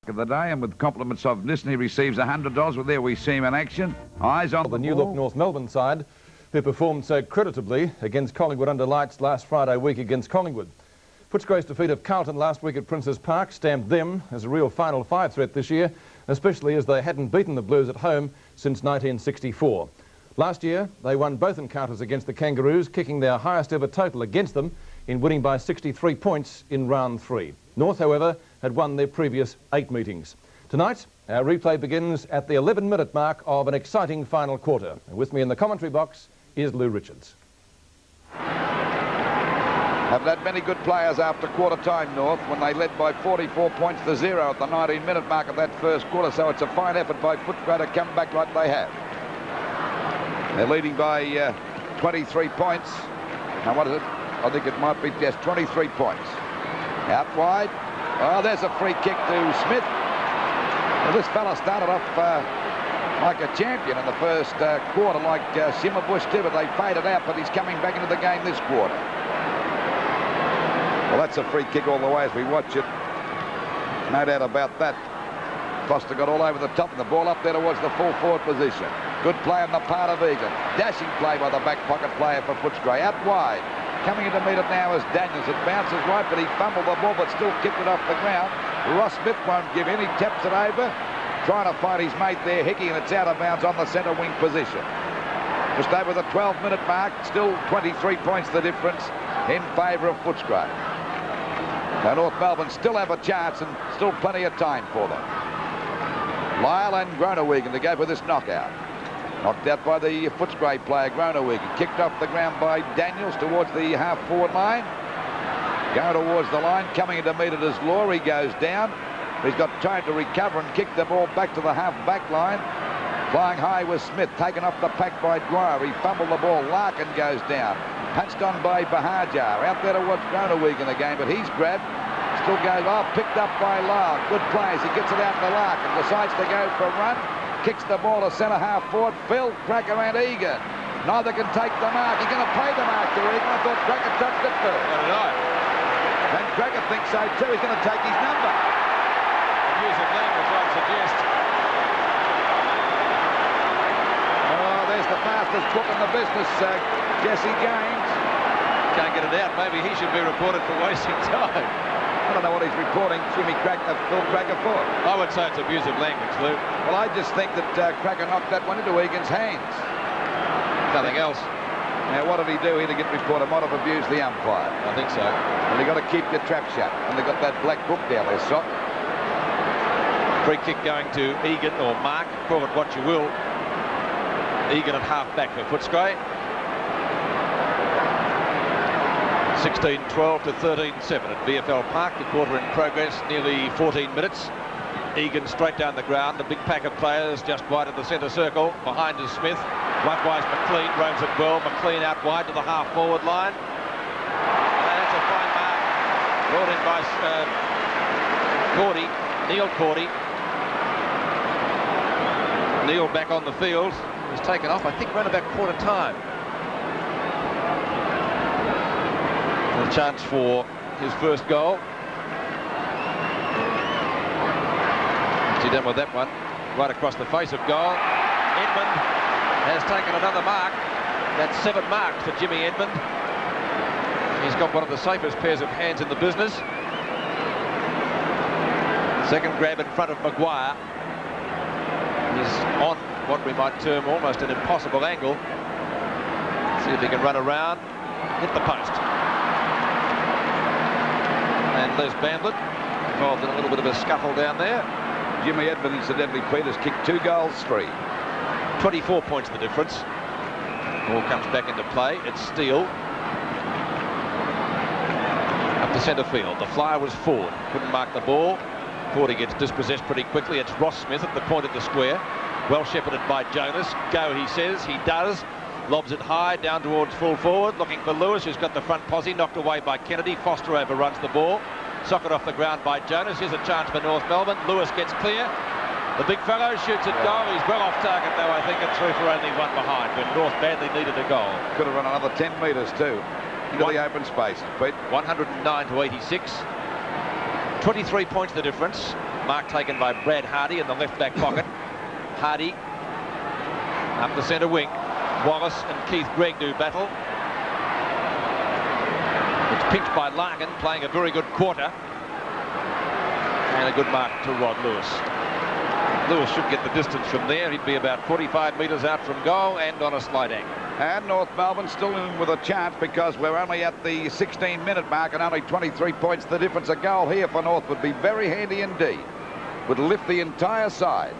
of the day, and with compliments of Nissen, he receives $100. Well, there we see him in action. Eyes on the new-look North Melbourne side, who performed so creditably against Collingwood under lights last Friday week against Collingwood. Footscray's defeat of Carlton last week at Princes Park stamped them as a real Final Five threat this year, especially as they hadn't beaten the Blues at home since 1964. Last year, they won both encounters against the Kangaroos, kicking their highest ever total against them in winning by 63 points in round 3. North, however, had won their previous 8 meetings. Tonight, our replay begins at the 11-minute mark of an exciting final quarter. And with me in the commentary box is Lou Richards. Haven't had many good players after quarter time, North, when they led by 44 points to 0 at the 19-minute mark of that first quarter, so it's a fine effort by Footscray to come back like they have. They're leading by 23 points. Now, what is it? I think it might be, yes, 23 points. Out wide. Oh, there's a free kick to Smith. Well, this fella started off like a champion in the first quarter, like Simmerbush did, but they faded out, but he's coming back into the game this quarter. Well, that's a free kick all the way as we watch it. No doubt about that. Foster got all over the top and the ball up there towards the full forward position. Good play on the part of Egan. Dashing play by the back pocket player for Footscray. Out wide. Coming in to meet it now is Daniels. It bounces right, but he fumbled the ball, but still kicked it off the ground. Ross Smith won't give in. He taps it over. Trying to find his mate there, Hickey, and it's out of bounds on the centre wing position. Just over the 12-minute mark. Still 23 points the difference in favour of Footscray. Now North Melbourne still have a chance and still plenty of time for them. Lyle and Groenewegen to go for this knockout. Knocked out by the Footscray player, Groenewegen. Kicked off the ground by Daniels towards the half-forward line. Going towards the line, coming in to meet it as Law. He goes down. He's got time to recover and kick the ball back to the half-back line. Flying high was Smith, taken off the pack by Dwyer. He fumbled the ball. Larkin goes down. Punched on by Bahajar. Out there towards Groenewegen again, but he's grabbed. Still goes off, picked up by Lyle. Good plays. He gets it out to Larkin. Decides to go for a run. Kicks the ball to centre half forward. Phil, Cracker and Egan. Neither can take the mark. He's going to play the mark to Egan. I thought Cracker touched it first. What did I? And Cracker thinks so too. He's going to take his number. Use of language, I'd suggest. Oh, there's the fastest book in the business, Jesse Gaines. Can't get it out. Maybe he should be reported for wasting time. I don't know what he's reporting Phil Cracker for. I would say it's abusive language, Lou. Well, I just think that Cracker knocked that one into Egan's hands. Nothing else. Now, what did he do here to get reported? Might have abused the umpire. I think so. Well, you've got to keep your trap shut. And they've got that black book down there, Sock. Free kick going to Egan, or Mark, call it what you will. Egan at half-back for Footscray. 16-12 to 13-7 at VFL Park. The quarter in progress, nearly 14 minutes. Egan straight down the ground. The big pack of players just wide of the centre circle. Behind is Smith. Likewise McLean roams it well. McLean out wide to the half-forward line. And that's a fine mark. Brought in by Cordy, Neil Cordy. Neil back on the field. He's taken off, I think, around about quarter time. A chance for his first goal. What's he done with that one? Right across the face of goal. Edmund has taken another mark. That's 7 marks for Jimmy Edmund. He's got one of the safest pairs of hands in the business. Second grab in front of Maguire. He's on what we might term almost an impossible angle. See if he can run around, hit the post. And Les Bandlet involved in a little bit of a scuffle down there. Jimmy Edmund, incidentally, Peters kicked 2 goals, 3. 24 points the difference. Ball comes back into play. It's Steele. Up to centre field. The flyer was Ford. Couldn't mark the ball. Ford gets dispossessed pretty quickly. It's Ross Smith at the point of the square. Well shepherded by Jonas. Go, he says. He does. Lobs it high down towards full forward. Looking for Lewis, who's got the front posse. Knocked away by Kennedy. Foster overruns the ball. Socket off the ground by Jonas. Here's a chance for North Melbourne. Lewis gets clear. The big fellow shoots at goal. He's well off target, though. I think it's through for only 1 behind, but North badly needed a goal. Could have run another 10 metres, too, into the open space. Pete. 109 to 86. 23 points the difference. Mark taken by Brad Hardy in the left back pocket. Hardy up the centre wing. Wallace and Keith Gregg do battle. It's pinched by Larkin, playing a very good quarter. And a good mark to Rod Lewis. Lewis should get the distance from there. He'd be about 45 metres out from goal and on a slight angle. And North Melbourne still in with a chance because we're only at the 16-minute mark and only 23 points. The difference, a goal here for North would be very handy indeed. Would lift the entire side.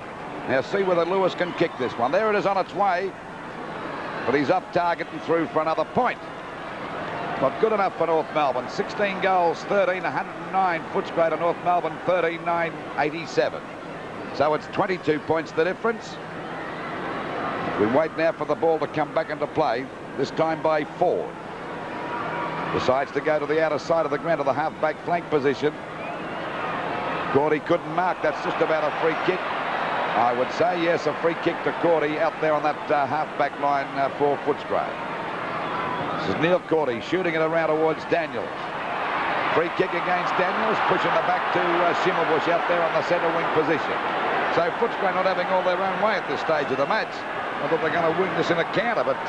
Now see whether Lewis can kick this one. There it is on its way. But he's up target and through for another point. Not good enough for North Melbourne. 16 goals, 13, 109. Footscray to North Melbourne, 13, 9, 87. So it's 22 points the difference. We wait now for the ball to come back into play, this time by Ford. Decides to go to the outer side of the ground to the half-back flank position. Cordy couldn't mark. That's just about a free kick. I would say, yes, a free kick to Cordy out there on that half-back line for Footscray. This is Neil Cordy shooting it around towards Daniels. Free kick against Daniels, pushing the back to Schimmelbusch out there on the centre wing position. So Footscray not having all their own way at this stage of the match. I thought they're going to win this in a counter, but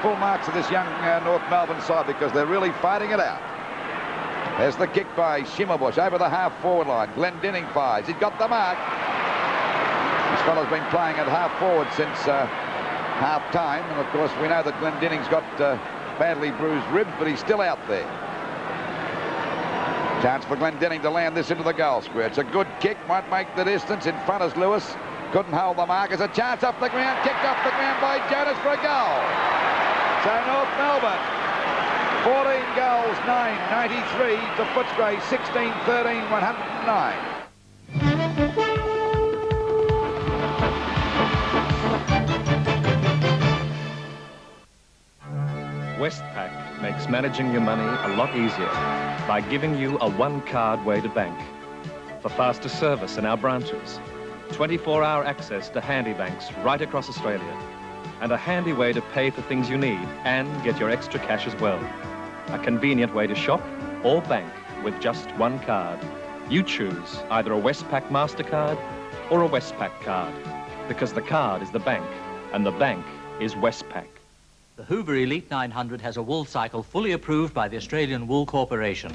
full marks of this young North Melbourne side because they're really fighting it out. There's the kick by Schimmelbusch over the half-forward line. Glendinning fires. He's got the mark. This fella's been playing at half-forward since half-time, and of course we know that Glendinning's got badly bruised ribs, but he's still out there. Chance for Glendinning to land this into the goal square. It's a good kick, might make the distance. In front is Lewis. Couldn't hold the mark. There's a chance off the ground, kicked off the ground by Jonas for a goal. So North Melbourne, 14 goals, 993 to Footscray, 16, 13, 109. Westpac makes managing your money a lot easier by giving you a one-card way to bank. For faster service in our branches, 24-hour access to handy banks right across Australia, and a handy way to pay for things you need and get your extra cash as well. A convenient way to shop or bank with just one card. You choose either a Westpac MasterCard or a Westpac card, because the card is the bank and the bank is Westpac. The Hoover Elite 900 has a wool cycle fully approved by the Australian Wool Corporation.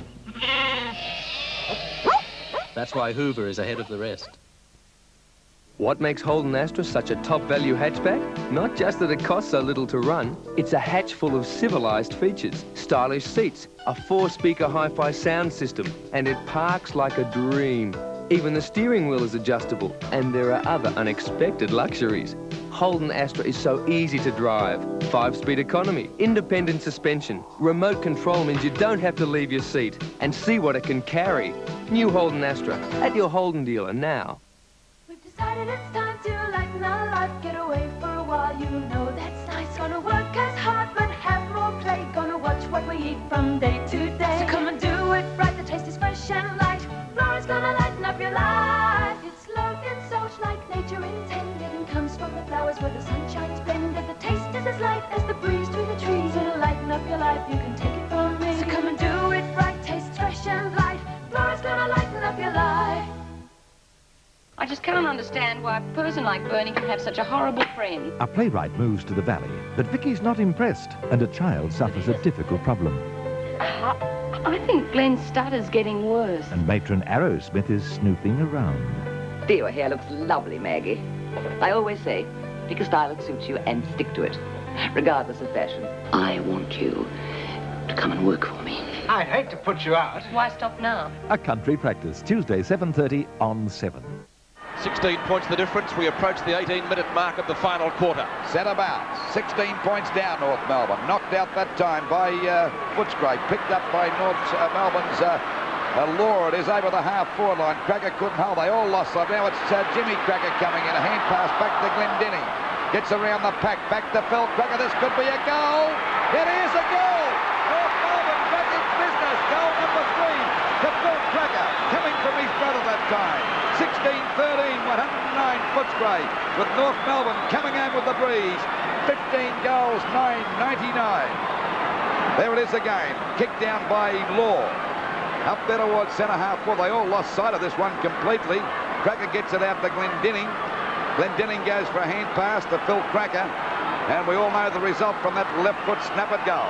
That's why Hoover is ahead of the rest. What makes Holden Astra such a top-value hatchback? Not just that it costs so little to run, it's a hatch full of civilised features. Stylish seats, a 4-speaker hi-fi sound system, and it parks like a dream. Even the steering wheel is adjustable, and there are other unexpected luxuries. Holden Astra is so easy to drive. 5-speed economy, independent suspension, remote control means you don't have to leave your seat, and see what it can carry. New Holden Astra, at your Holden dealer now. We've decided it's time to lighten our life, get away for a while, you know that's nice. Gonna work as hard, but have more play, gonna watch what we eat from day to day. So come and do it right, the taste is fresh and light. Flora's gonna lighten up your life. It's love in so like nature intended, and comes from the flowers where the sun shines blended. The taste is as light as the breeze through the trees. It'll lighten up your life, you can take it from me. So come and do it right, taste fresh and light. Flora's gonna lighten up your life. I just can't understand why a person like Bernie can have such a horrible friend. A playwright moves to the valley, but Vicky's not impressed, and a child suffers a difficult problem. I think Glenn Stutter's getting worse. And matron Arrowsmith is snooping around. Dear, your hair looks lovely, Maggie. I always say, pick a style that suits you and stick to it, regardless of fashion. I want you to come and work for me. I'd hate to put you out. Why stop now? A country practice, Tuesday, 7:30 on 7. 16 points the difference. We approach the 18-minute mark of the final quarter. Centre bounce, 16 points down North Melbourne. Knocked out that time by Footscray. Picked up by North Melbourne's Law. It is over the half-forward line. Cracker couldn't hold. They all lost. So now it's Jimmy Cracker coming in. A hand pass back to Glendinning. Gets around the pack. Back to Phil Cracker. This could be a goal. It is a goal. North Melbourne back in business. Goal number 3 to Phil Cracker. Coming from his brother that time. 16-13, 109 Footscray, with North Melbourne coming home with the breeze. 15 goals, 999. There it is again. Kicked down by Law. Up there towards centre half. Well, they all lost sight of this one completely. Cracker gets it out to Glendinning. Glendinning goes for a hand pass to Phil Cracker. And we all know the result from that left foot snap at goal.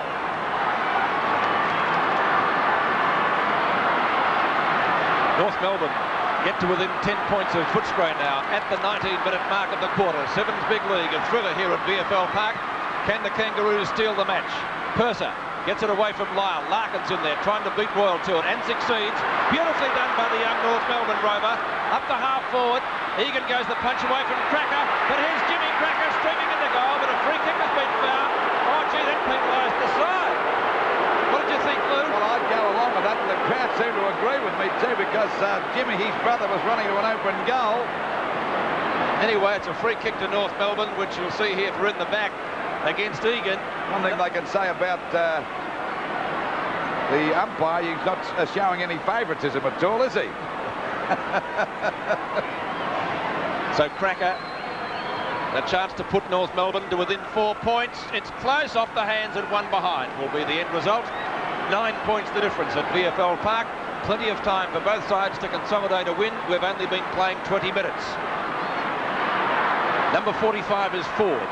North Melbourne get to within 10 points of Footscray now at the 19-minute mark of the quarter. Sevens big league, a thriller here at VFL Park. Can the Kangaroos steal the match? Purser gets it away from Lyle. Larkin's in there trying to beat Royal to it and succeeds. Beautifully done by the young North Melbourne rover. Up the half forward. Egan goes the punch away from Cracker. But here's Jimmy Cracker streaming in the goal, but a free kick has been found. Oh, gee, that penalised the side. What did you think, Lou? Well, I'd go along with that, and the crowd seemed to agree with me too, because Jimmy, his brother, was running to an open goal. Anyway, it's a free kick to North Melbourne, which you'll see here for in the back against Egan. One thing they can say about the umpire, he's not showing any favouritism at all, is he? So Cracker, a chance to put North Melbourne to within 4 points. It's close, off the hands and one behind will be the end result. 9 points the difference at VFL Park. Plenty of time for both sides to consolidate a win. We've only been playing 20 minutes. Number 45 is Ford,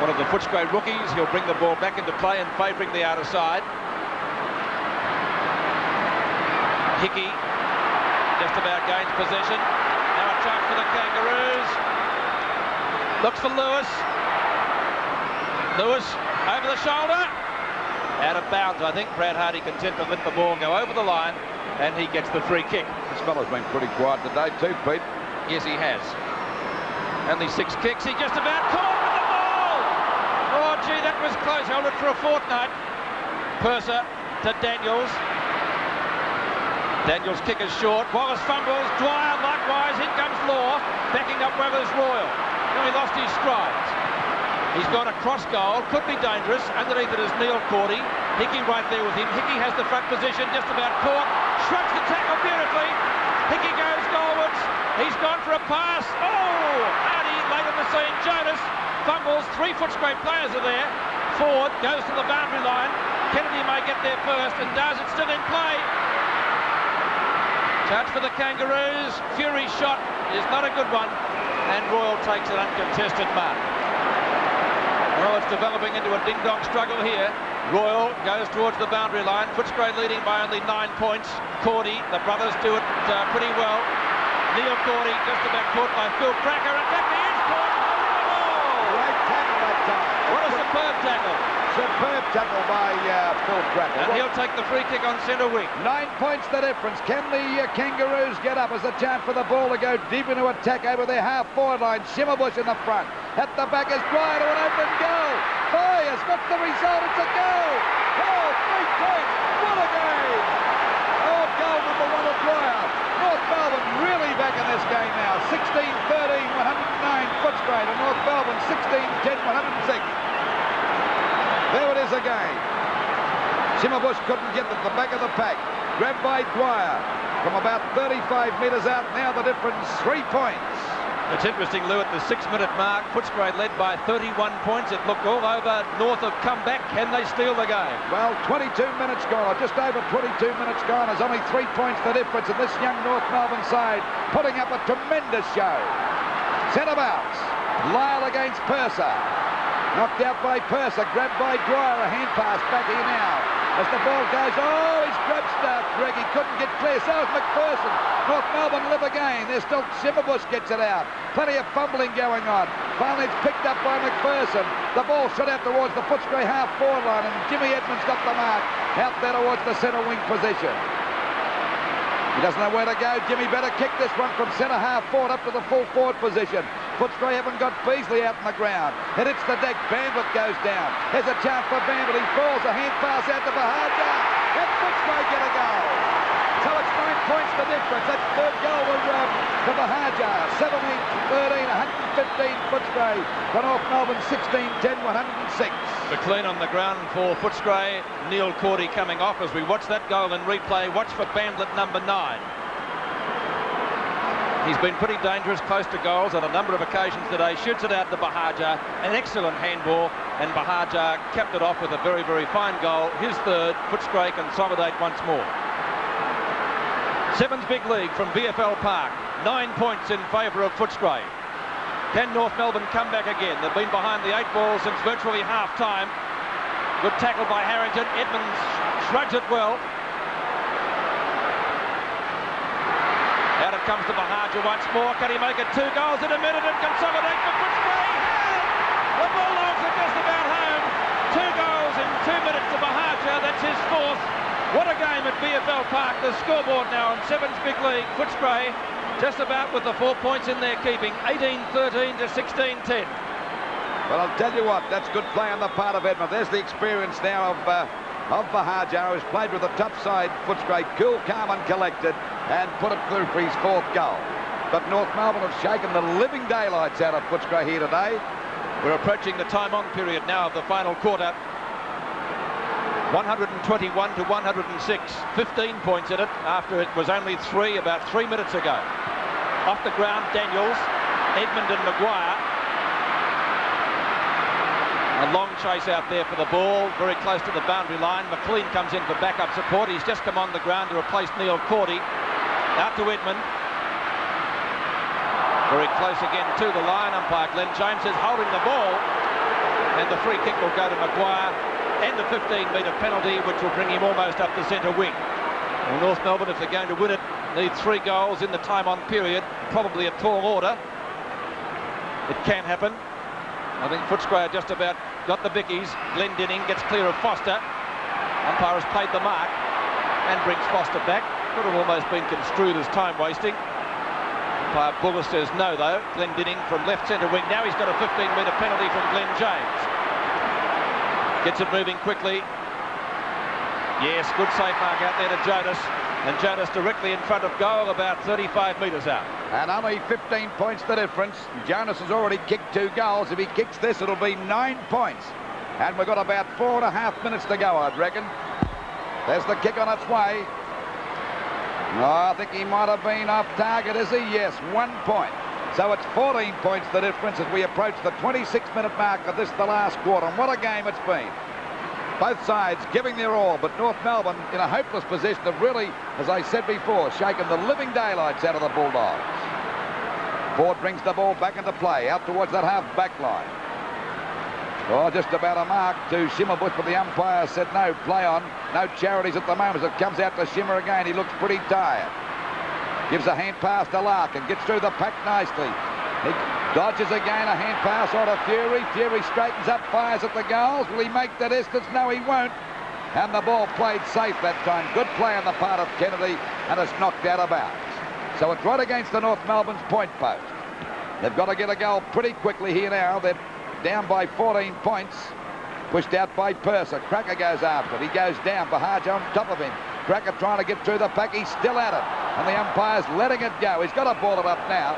one of the Footscray rookies. He'll bring the ball back into play and favouring the outer side. Hickey just about gains possession. Now a chance for the Kangaroos. Looks for Lewis. Lewis over the shoulder. Out of bounds, I think. Brad Hardy content to let the ball go over the line, and he gets the free kick. This fella's been pretty quiet today too, Pete. Yes, he has. Only 6 kicks. He just about caught with the ball. Oh, gee, that was close. Held it for a fortnight. Purser to Daniels. Daniels' kick is short. Wallace fumbles. Dwyer likewise. In comes Law, backing up Weathers Royal. Now he lost his strides. He's gone across goal. Could be dangerous. Underneath it is Neil Cordy. Hickey right there with him. Hickey has the front position. Just about caught. Shrugs the tackle beautifully. Hickey goes goalwards. He's gone for a pass. Oh! Hardy late on the scene. Jonas fumbles. 3 Footscray players are there. Ford goes to the boundary line. Kennedy may get there first and does. It's still in play. Chance for the Kangaroos. Fury's shot is not a good one, and Royal takes an uncontested mark. Well, it's developing into a ding-dong struggle here. Royal goes towards the boundary line. Footscray leading by only 9 points. Cordy, the brothers do it pretty well. Neil Cordy just about caught by Phil Cracker, and back he is caught. Oh! Great tackle that time. What a superb tackle. Superb tackle by Phil Cracker. And he'll take the free kick on centre wing. 9 points the difference. Can the Kangaroos get up as a chance for the ball to go deep into attack over their half-forward line? Shimmerbush in the front. At the back is Dwyer to an open goal. Boyers, what's the result? It's a goal. Oh, 3 points. What a game. Oh, goal number 1 of Dwyer. North Melbourne really back in this game now. 16-13, 109 Footscray to North Melbourne, 16-10, 106. There it is again. Shimmerbush couldn't get to the back of the pack. Grabbed by Dwyer from about 35 metres out. Now the difference, 3 points. It's interesting, Lou, at the 6-minute mark, Footscray led by 31 points. It looked all over. North have come back. Can they steal the game? Well, 22 minutes gone, or just over 22 minutes gone. There's only 3 points the difference, and this young North Melbourne side putting up a tremendous show. Centre-bouts. Lyle against Purser. Knocked out by Purser, grabbed by Dwyer, a hand pass back here now. As the ball goes, oh, he's grabbed Greg, he couldn't get clear, so is McPherson. North Melbourne live again, there's still Shimmerbush gets it out. Plenty of fumbling going on. Finally it's picked up by McPherson. The ball shot out towards the Footscray half-forward line, and Jimmy Edmonds got the mark out there towards the centre wing position. He doesn't know where to go. Jimmy better kick this one from centre half forward up to the full forward position. Footscray haven't got Beasley out on the ground. It hits the deck. Bandit goes down. There's a chance for Bandit. He falls. A hand pass out to Bahaja. And Footscray get a goal. So it's 9 points the difference. That third goal was to Bahaja. 17-13, 115 Footscray. For North Melbourne, 16-10, 106. McLean on the ground for Footscray. Neil Cordy coming off as we watch that goal in replay. Watch for Bandlet number 9. He's been pretty dangerous, close to goals on a number of occasions today. Shoots it out to Bahaja. An excellent handball, and Bahaja capped it off with a very, very fine goal. His third. Footscray consolidate once more. Sevens big league from VFL Park. 9 points in favour of Footscray. Can North Melbourne come back again? They've been behind the 8 ball since virtually half-time. Good tackle by Harrington. Edmonds shrugs it well. Out it comes to Bahaja once more. Can he make it 2 goals in a minute and consolidate for Footscray? The Bulldogs are just about home. 2 goals in 2 minutes to Bahaja. That's his 4th. What a game at VFL Park. The scoreboard now in Sevens Big League. Footscray just about with the 4 points in their keeping. 18-13 to 16-10. Well, I'll tell you what, that's good play on the part of Edmund. There's the experience now of Bahaja, who's played with a tough side. Footscray, cool, calm and collected, and put it through for his 4th goal. But North Melbourne have shaken the living daylights out of Footscray here today. We're approaching the time-on period now of the final quarter. 121 to 106. 15 points in it after it was only 3 about 3 minutes ago. Off the ground, Daniels, Edmund and Maguire. A long chase out there for the ball, very close to the boundary line. McLean comes in for backup support. He's just come on the ground to replace Neil Cordy. Out to Edmund. Very close again to the line. Umpire Glenn James is holding the ball. And the free kick will go to Maguire. And the 15-metre penalty, which will bring him almost up the centre wing. Well, North Melbourne, if they're going to win it, need 3 goals in the time-on period. Probably a tall order. It can happen. I think Footscray just about got the bickies. Glendinning gets clear of Foster. Umpire has played the mark and brings Foster back. Could have almost been construed as time wasting. Umpire Bullis says no, though. Glendinning from left centre wing. Now he's got a 15-metre penalty from Glenn James. Gets it moving quickly. Yes, good safe mark out there to Jonas. And Jonas directly in front of goal, about 35 metres out. And only 15 points the difference. Jonas has already kicked 2 goals. If he kicks this, it'll be 9 points. And we've got about 4.5 minutes to go, I'd reckon. There's the kick on its way. Oh, I think he might have been off target, is he? Yes, 1 point. So it's 14 points the difference as we approach the 26-minute mark of this, the last quarter. And what a game it's been. Both sides giving their all, but North Melbourne in a hopeless position of really, as I said before, shaking the living daylights out of the Bulldogs. Ford brings the ball back into play, out towards that half-back line. Oh, just about a mark to Schimmelbusch, but the umpire said no, play on. No charities at the moment as it comes out to Schimmer again. He looks pretty tired. Gives a hand pass to Larkin, gets through the pack nicely. He dodges again, a hand pass on to Fury. Fury straightens up, fires at the goals. Will he make the distance? No, he won't. And the ball played safe that time. Good play on the part of Kennedy, and it's knocked out of bounds. So it's right against the North Melbourne's point post. They've got to get a goal pretty quickly here now. They're down by 14 points. Pushed out by Purser. Cracker goes after it. He goes down. Bahaja on top of him. Cracker trying to get through the pack. He's still at it. And the umpire's letting it go. He's got to ball it up now.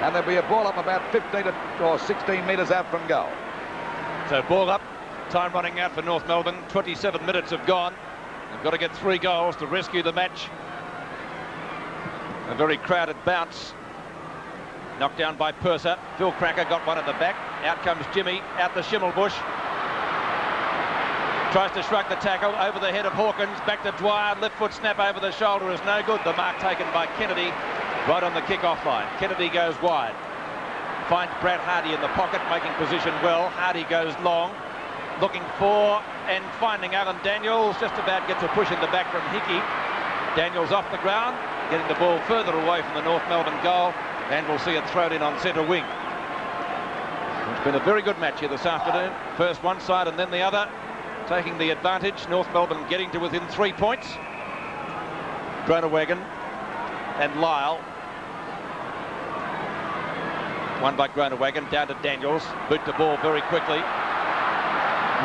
And there'll be a ball up about 15 or 16 metres out from goal. So ball up. Time running out for North Melbourne. 27 minutes have gone. They've got to get 3 goals to rescue the match. A very crowded bounce. Knocked down by Purser. Phil Cracker got one at the back. Out comes Jimmy. Out the Schimmelbusch. Tries to shrug the tackle over the head of Hawkins. Back to Dwyer. Left foot snap over the shoulder is no good. The mark taken by Kennedy right on the kick-off line. Kennedy goes wide. Finds Brad Hardy in the pocket, making position well. Hardy goes long. Looking for and finding Alan Daniels. Just about gets a push in the back from Hickey. Daniels off the ground. Getting the ball further away from the North Melbourne goal. And we'll see it thrown in on centre wing. It's been a very good match here this afternoon. First one side and then the other. Taking the advantage. North Melbourne getting to within 3 points. Groenewegen and Lyle. One by Groenewegen, down to Daniels. Boot the ball very quickly.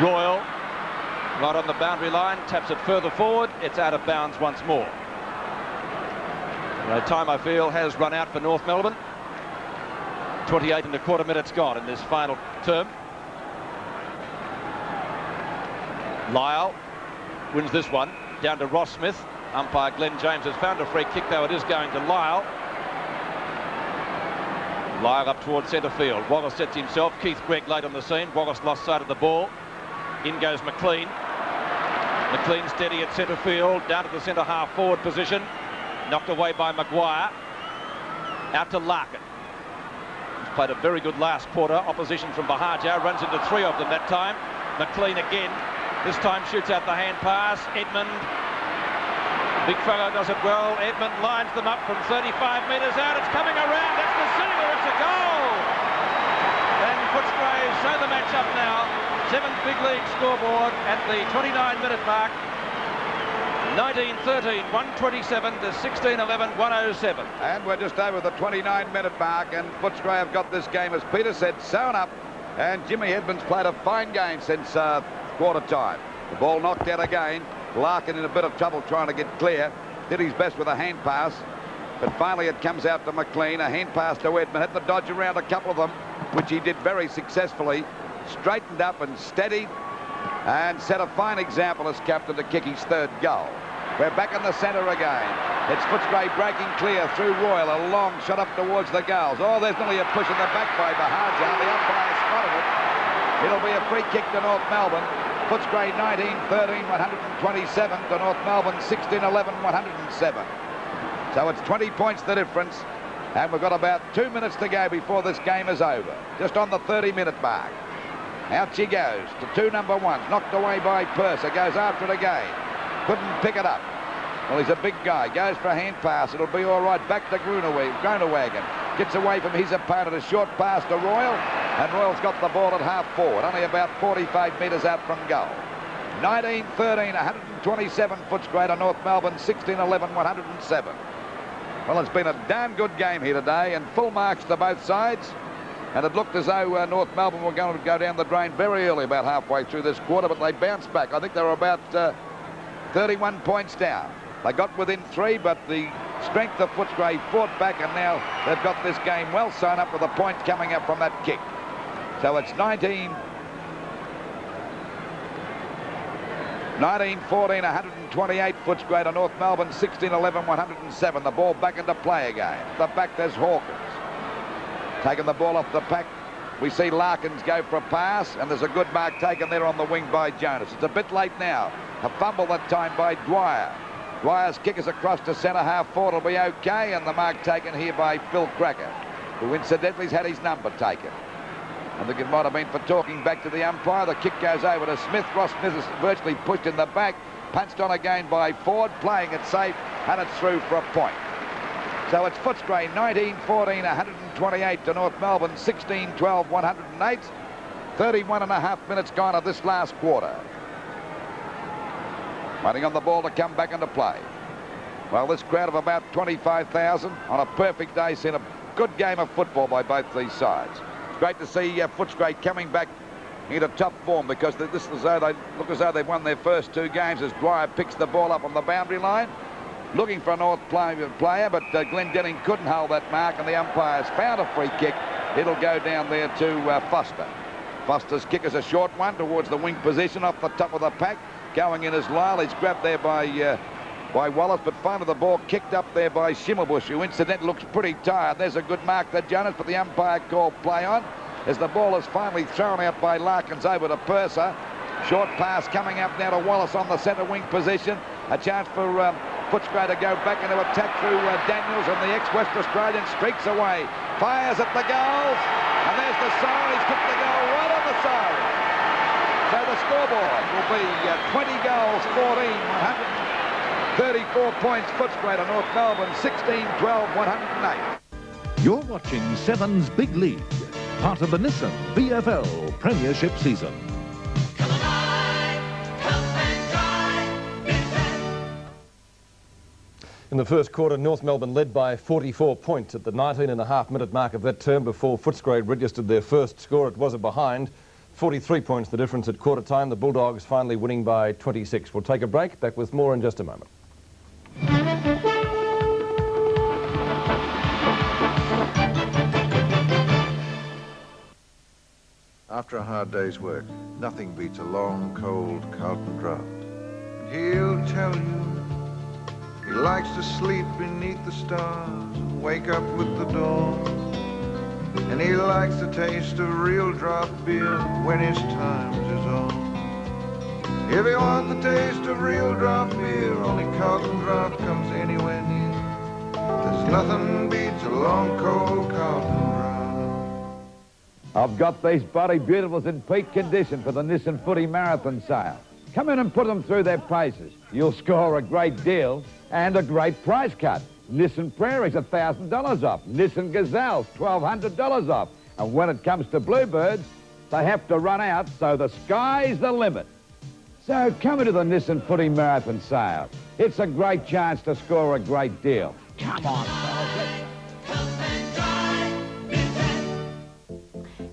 Royal, right on the boundary line, taps it further forward. It's out of bounds once more. The time, I feel, has run out for North Melbourne. 28.25 minutes gone in this final term. Lyle wins this one, down to Ross Smith. Umpire Glenn James has found a free kick, though it is going to Lyle. Lyle up towards centre field. Wallace sets himself. Keith Gregg late on the scene. Wallace lost sight of the ball. In goes McLean. McLean steady at centre field, down to the centre half forward position. Knocked away by Maguire. Out to Larkin. He's played a very good last quarter. Opposition from Bahajo. Runs into 3 of them that time. McLean again. This time shoots out the hand pass. Edmund. Big fellow does it well. Edmund lines them up from 35 metres out. It's coming around. That's the single. It's a goal. And Footscray show the match up now. 7th big league scoreboard at the 29-minute mark. 19-13, 127 to 16-11, 107. And we're just over the 29-minute mark, and Footscray have got this game, as Peter said, sewn up. And Jimmy Edmonds played a fine game since quarter time. The ball knocked out again. Larkin in a bit of trouble trying to get clear. Did his best with a hand pass, but finally it comes out to McLean. A hand pass to Edmund. Had to dodge around a couple of them, which he did very successfully. Straightened up and steadied, and set a fine example as captain to kick his 3rd goal. We're back in the centre again. It's Footscray breaking clear through Royal. A long shot up towards the goals. Oh, there's nearly a push in the back by Bahajo. The umpire spotted it. It'll be a free kick to North Melbourne. Footscray 19-13, 127 to North Melbourne 16-11, 107. So it's 20 points the difference, and we've got about 2 minutes to go before this game is over. Just on the 30-minute mark. Out she goes to 2 number 1s. Knocked away by Purser. Goes after it again. Couldn't pick it up. Well, he's a big guy. Goes for a hand pass. It'll be all right. Back to Grunewagen. Gets away from his opponent. A short pass to Royal. And Royal's got the ball at half forward. Only about 45 metres out from goal. 19-13, 127 Footscray to North Melbourne, 16-11, 107. Well, it's been a damn good game here today, and full marks to both sides. And it looked as though North Melbourne were going to go down the drain very early, about halfway through this quarter, but they bounced back. I think they were about 31 points down. They got within 3, but the strength of Footscray fought back, and now they've got this game well sewn up with a point coming up from that kick. So it's 19-14, 128 Footscray to North Melbourne, 16-11, 107. The ball back into play again. At the back, there's Hawkins. Taking the ball off the pack. We see Larkins go for a pass, and there's a good mark taken there on the wing by Jonas. It's a bit late now. A fumble that time by Dwyer. Dwyer's kick is across to centre half forward. It'll be okay, and the mark taken here by Phil Cracker, who incidentally has had his number taken. I think it might have been for talking back to the umpire. The kick goes over to Smith. Ross Smith is virtually pushed in the back. Punched on again by Ford, playing it safe, and it's through for a point. So it's Footscray 19-14, 128 to North Melbourne, 16-12, 108. 31 and a half minutes gone of this last quarter. Waiting on the ball to come back into play. Well, this crowd of about 25,000 on a perfect day seen a good game of football by both these sides. It's great to see Footscray coming back into top form, because this is as though they look as though they've won their first 2 games as Dwyer picks the ball up on the boundary line. Looking for a North player, but Glenn Denning couldn't hold that mark, and the umpire's found a free kick. It'll go down there to Foster. Foster's kick is a short one towards the wing position off the top of the pack. Going in as Lyle. He's grabbed there by Wallace, but finally the ball kicked up there by Schimmelbusch, who incidentally looks pretty tired. There's a good mark to Jonas, but the umpire called play on as the ball is finally thrown out by Larkins over to Purser. Short pass coming up now to Wallace on the centre wing position. A chance for Footscray to go back into attack through Daniels, and the ex-West Australian streaks away. Fires at the goals, and there's the siren. He's kicked the goal right on the siren. So the scoreboard will be 20 goals, 14, 134 points. Footscray to North Melbourne, 16-12, 108. You're watching Seven's Big League, part of the Nissan VFL Premiership season. In the first quarter, North Melbourne led by 44 points at the 19.5-minute mark of that term before Footscray registered their first score. It was a behind. 43 points the difference at quarter time. The Bulldogs finally winning by 26. We'll take a break. Back with more in just a moment. After a hard day's work, nothing beats a long, cold Carlton draft. He'll tell you he likes to sleep beneath the stars, wake up with the dawn. And he likes the taste of real draft beer when his times is on. If you want the taste of real draft beer, only Carlton Draft comes anywhere near. There's Nothing beats a long, cold Carlton drum. I've got these bloody beautifuls in peak condition for the Nissan Footy Marathon sale. Come in and put them through their paces. You'll score a great deal and a great price cut. Nissan Prairie's $1,000 off. Nissan Gazelle's $1,200 off. And when it comes to Bluebirds, they have to run out, so the sky's the limit. So come into the Nissan Footy Marathon sale. It's a great chance to score a great deal. Come on, fellas.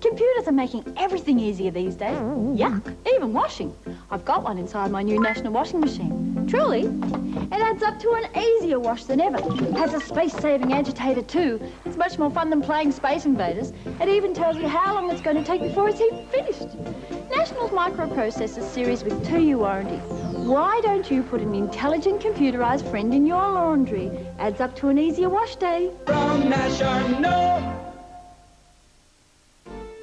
Computers are making everything easier these days. Yuck, even washing. I've got one inside my new National washing machine. Truly, it adds up to an easier wash than ever. Has a space-saving agitator too. It's much more fun than playing Space Invaders. It even tells you how long it's going to take before it's even finished. National's microprocessor series with 2-year warranty. Why don't you put an intelligent computerized friend in your laundry? Adds up to an easier wash day. From National.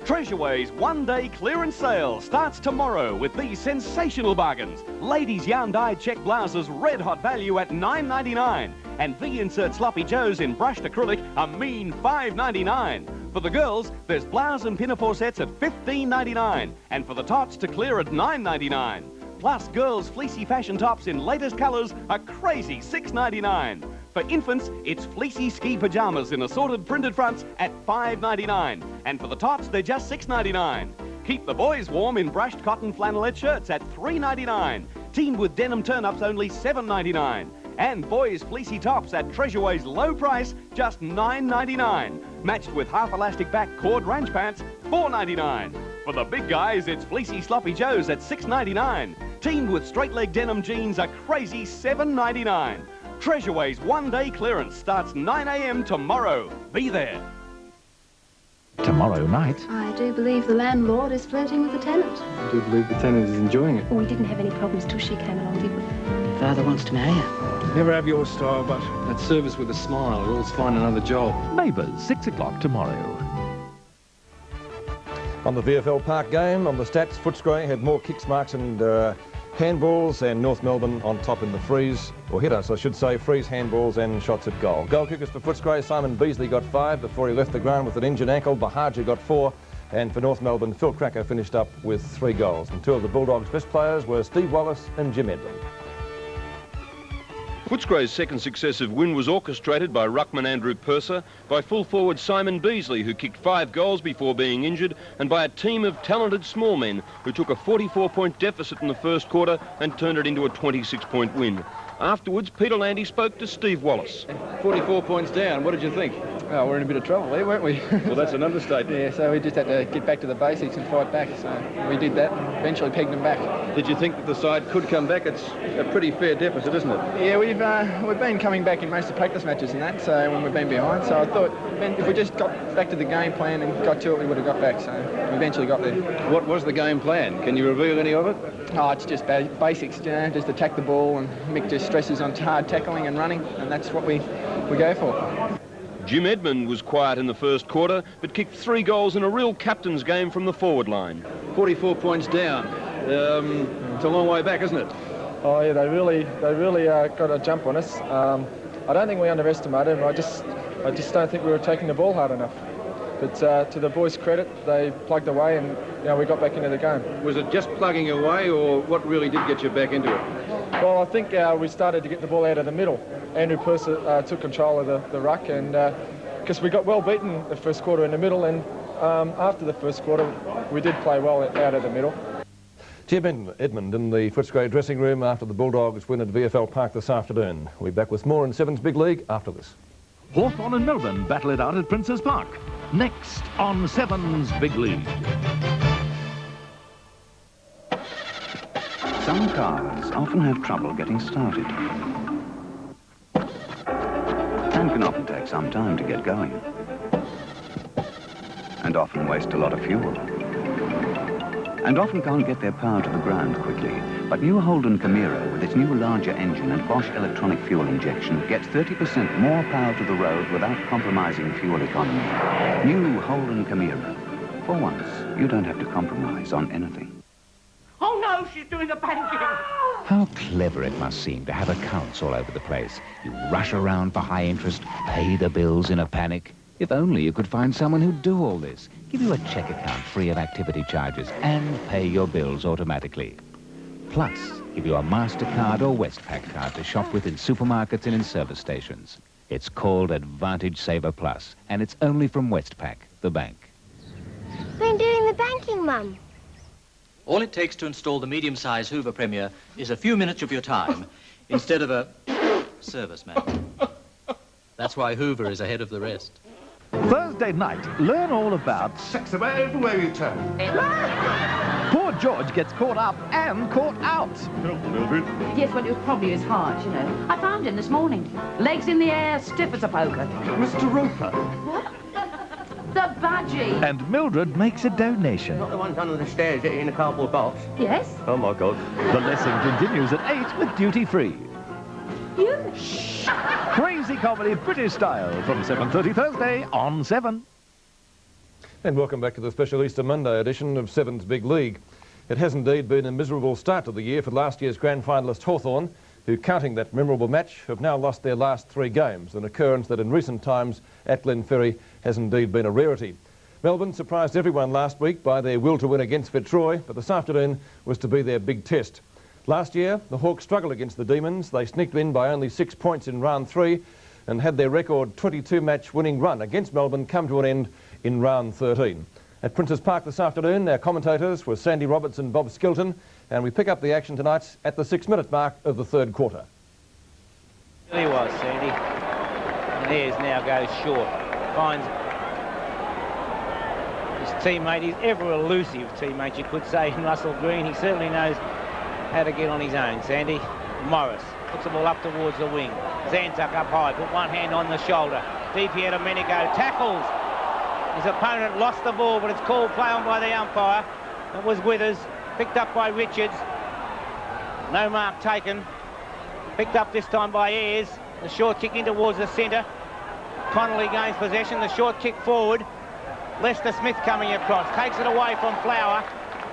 Treasureways one-day clearance sale starts tomorrow with these sensational bargains. Ladies' yarn-dyed check blouses, red-hot value at $9.99. And V-insert sloppy joes in brushed acrylic, a mean $5.99. For the girls, there's blouse and pinafore sets at $15.99. And for the tots, to clear at $9.99. Plus, girls' fleecy fashion tops in latest colours, a crazy $6.99. For infants, it's fleecy ski pyjamas in assorted printed fronts at $5.99. And for the tots, they're just $6.99. Keep the boys warm in brushed cotton flannelette shirts at $3.99. Teamed with denim turn-ups, only $7.99. And boys' fleecy tops at Treasureways low price, just $9.99. Matched with half-elastic back cord ranch pants, $4.99. For the big guys, it's fleecy sloppy joes at $6.99. Teamed with straight-leg denim jeans, a crazy $7.99. Treasureways one-day clearance starts 9 a.m. tomorrow. Be there. Tomorrow night. I do believe the landlord is flirting with the tenant. I do believe the tenant is enjoying it. Well, we didn't have any problems till she came along, did we? Your father wants to marry her. Never have your style, but that service with a smile, or else find another job. Neighbours, 6 o'clock tomorrow. On the VFL Park game, on the stats, Footscray had more kicks, marks and handballs, and North Melbourne on top in the freeze, or hitters, I should say, freeze, handballs and shots at goal. Goal kickers for Footscray, Simon Beasley got 5 before he left the ground with an injured ankle. Bahaji got 4, and for North Melbourne, Phil Cracker finished up with 3 goals. And 2 of the Bulldogs' best players were Steve Wallace and Jim Edlund. Footscray's second successive win was orchestrated by ruckman Andrew Purser, by full forward Simon Beasley, who kicked 5 goals before being injured, and by a team of talented small men who took a 44-point deficit in the first quarter and turned it into a 26-point win. Afterwards, Peter Landy spoke to Steve Wallace. 44 points down. What did you think? Oh, we're in a bit of trouble there, weren't we? Well, that's an understatement. Yeah, so we just had to get back to the basics and fight back. So we did that and eventually pegged them back. Did you think that the side could come back? It's a pretty fair deficit, isn't it? Yeah, we've been coming back in most of the practice matches and that, so when we've been behind. So I thought if we just got back to the game plan and got to it, we would have got back. So we eventually got there. What was the game plan? Can you reveal any of it? Oh, it's just basics, you know, just attack the ball, and Mick just stresses on hard tackling and running, and that's what we go for. Jim Edmund was quiet in the first quarter, but kicked 3 goals in a real captain's game from the forward line. 44 points down. It's a long way back, isn't it? Oh yeah, they really got a jump on us. I don't think we underestimated them. I just don't think we were taking the ball hard enough. But to the boys' credit, they plugged away and we got back into the game. Was it just plugging away, or what really did get you back into it? Well, I think we started to get the ball out of the middle. Andrew Purser took control of the ruck, and because we got well beaten the first quarter in the middle, and after the first quarter, we did play well out of the middle. Jim Edmund in the Footscray dressing room after the Bulldogs win at VFL Park this afternoon. We'll be back with more in Sevens Big League after this. Hawthorn and Melbourne battle it out at Princes Park. Next on Sevens Big League. Some cars often have trouble getting started, and can often take some time to get going, and often waste a lot of fuel, and often can't get their power to the ground quickly. But new Holden Camira, with its new larger engine and Bosch electronic fuel injection, gets 30% more power to the road without compromising fuel economy. New Holden Camira. For once, you don't have to compromise on anything. Oh, no, No, she's doing the banking. How clever it must seem to have accounts all over the place. You rush around for high interest, pay the bills in a panic. If only you could find someone who'd do all this, give you a cheque account free of activity charges, and pay your bills automatically. Plus, give you a MasterCard or Westpac card to shop with in supermarkets and in service stations. It's called Advantage Saver Plus, and it's only from Westpac, the bank. Been doing the banking, Mum. All it takes to install the medium-sized Hoover Premier is a few minutes of your time instead of a serviceman. That's why Hoover is ahead of the rest. Thursday night, learn all about sex away everywhere you turn. Poor George gets caught up and caught out. Mildred. Yes, well, it was probably his heart, you know. I found him this morning. Legs in the air, stiff as a poker. Mr. Roper. What? The budgie. And Mildred makes a donation. Not the ones under the stairs in a cardboard box. Yes? Oh, my God. The lesson continues at 8 with duty free. You? Crazy comedy British style from 7:30 Thursday on 7. And welcome back to the special Easter Monday edition of 7's Big League. It has indeed been a miserable start to the year for last year's grand finalist Hawthorn, who, counting that memorable match, have now lost their last 3 games, an occurrence that in recent times at Glenferrie has indeed been a rarity. Melbourne surprised everyone last week by their will to win against Fitzroy, but this afternoon was to be their big test. Last year, the Hawks struggled against the Demons. They sneaked in by only 6 points in round 3 and had their record 22-match winning run against Melbourne come to an end in round 13. At Princes Park this afternoon, our commentators were Sandy Roberts and Bob Skilton, and we pick up the action tonight at the 6-minute mark of the 3rd quarter. There he was, Sandy. And there's now goes short. Finds his teammate, his ever-elusive teammate, you could say, in Russell Green. He certainly knows how to get on his own, Sandy. Morris puts the ball up towards the wing. Zantuck up high, put one hand on the shoulder. DiPierdomenico tackles. His opponent lost the ball, but it's called play on by the umpire. It was Withers, picked up by Richards. No mark taken. Picked up this time by Ayres. The short kick in towards the centre. Connolly gains possession, the short kick forward. Lester Smith coming across, takes it away from Flower.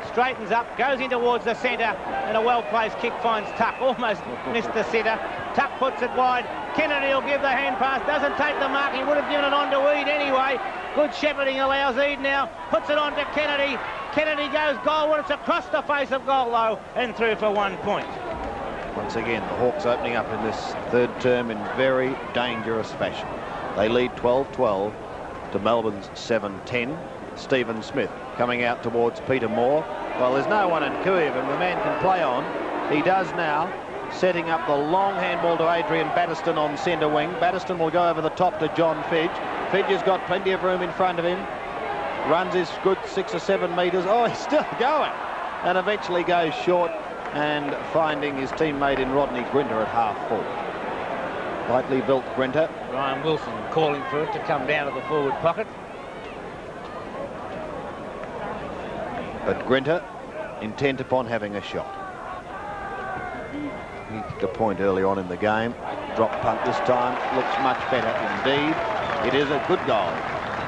Straightens up, goes in towards the centre, and a well-placed kick finds Tuck. Almost missed the centre. Tuck puts it wide. Kennedy will give the hand pass, doesn't take the mark. He would have given it on to Eade anyway. Good shepherding allows Eade now. Puts it on to Kennedy. Kennedy goes goalward. It's across the face of goal, though, and through for 1 point. Once again, the Hawks opening up in this 3rd term in very dangerous fashion. They lead 12-12 to Melbourne's 7-10. Stephen Smith coming out towards Peter Moore. Well, there's no one in Cooey of him. The man can play on. He does now, setting up the long handball to Adrian Batterston on centre wing. Batterston will go over the top to John Fidge. Fidge has got plenty of room in front of him. Runs his good 6 or 7 metres. Oh, he's still going. And eventually goes short and finding his teammate in Rodney Grinter at half forward. Lightly built Grinter. Ryan Wilson calling for it to come down to the forward pocket. But Grinter intent upon having a shot. He took a point early on in the game. Drop punt this time. Looks much better indeed. It is a good goal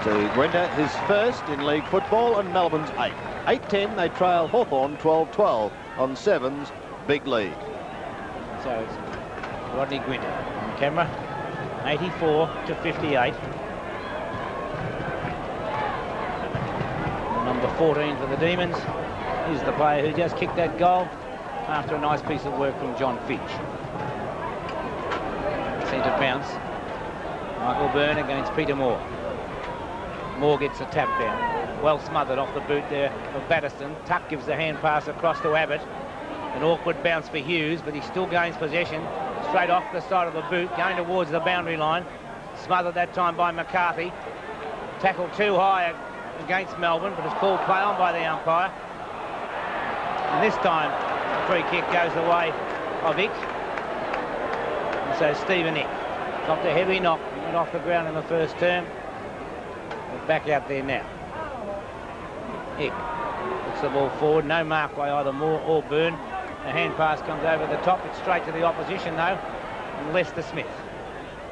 to Grinter, his first in league football, and Melbourne's 8. 8-10, they trail Hawthorn 12-12 on 7's Big League. So it's Rodney Grinter on camera. 84 to 58. Number 14 for the Demons is the player who just kicked that goal after a nice piece of work from John Fidge. Centre bounce. Michael Byrne against Peter Moore. Moore gets a tap down. Well smothered off the boot there of Batterston. Tuck gives the hand pass across to Abbott. An awkward bounce for Hughes, but he still gains possession. Straight off the side of the boot, going towards the boundary line. Smothered that time by McCarthy. Tackled too high against Melbourne, but it's called play on by the umpire. And this time, the free kick goes the way of Ick. And so Stephen Ick dropped a heavy knock. He went off the ground in the first term. But back out there now. Ick puts the ball forward. No mark by either Moore or Byrne. The hand pass comes over the top. It's straight to the opposition, though. And Lester Smith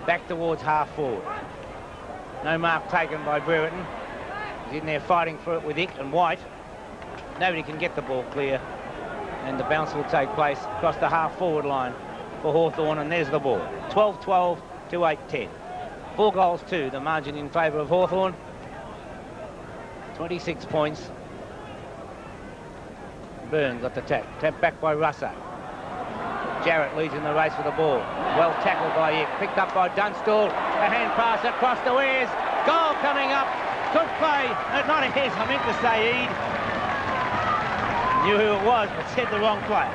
back towards half forward. No mark taken by Brereton. He's in there fighting for it with Ick and White. Nobody can get the ball clear And the bounce will take place across the half-forward line for Hawthorn, and there's the ball. 12-12 to 8-10. 4 goals to the margin in favour of Hawthorn. 26 points. Burns got the tap. Tap back by Russo. Jarrett leads in the race for the ball. Well tackled by Ick. Picked up by Dunstall. A hand pass across the Ayres. Goal coming up. Good play. Not Ayres, I meant to say Eade. Knew who it was, but said the wrong player.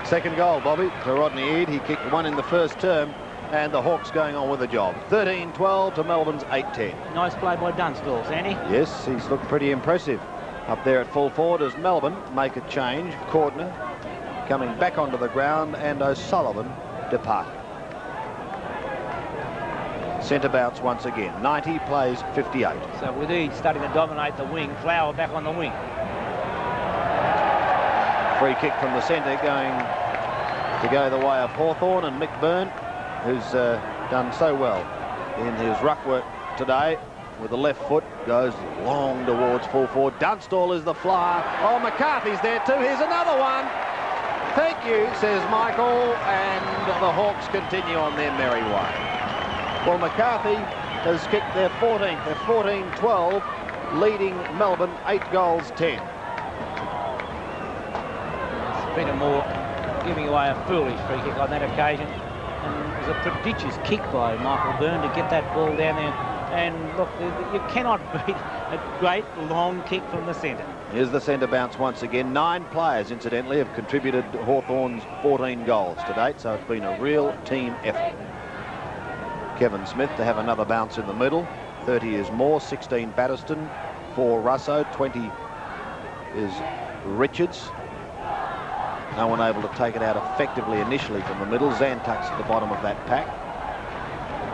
Second goal, Bobby, for Rodney Eade. He kicked one in the first term, and the Hawks going on with the job. 13-12 to Melbourne's 8-10. Nice play by Dunstall, Sandy. Yes, he's looked pretty impressive up there at full forward as Melbourne make a change. Cordner coming back onto the ground, and O'Sullivan departing. Centre bounce once again. 90 plays 58. So with Eade starting to dominate the wing, Flower back on the wing. Free kick from the centre going to go the way of Hawthorn, and Mick Byrne, who's done so well in his ruck work today with the left foot, goes long towards full forward. Dunstall is the flyer. Oh, McCarthy's there too. Here's another one. Thank you, says Michael, and the Hawks continue on their merry way. Well, McCarthy has kicked their 14th. They're 14-12, leading Melbourne 8-10. Peter Moore giving away a foolish free kick on that occasion, and it was a prodigious kick by Michael Byrne to get that ball down there. And look, you cannot beat a great long kick from the centre. Here's the centre bounce once again. 9 players, incidentally, have contributed to Hawthorn's 14 goals to date, so it's been a real team effort. Kevin Smith to have another bounce in the middle. 30 is Moore, 16 Batterston, 4 Russo, 20 is Richards. No one able to take it out effectively initially from the middle. Zantuck's at the bottom of that pack.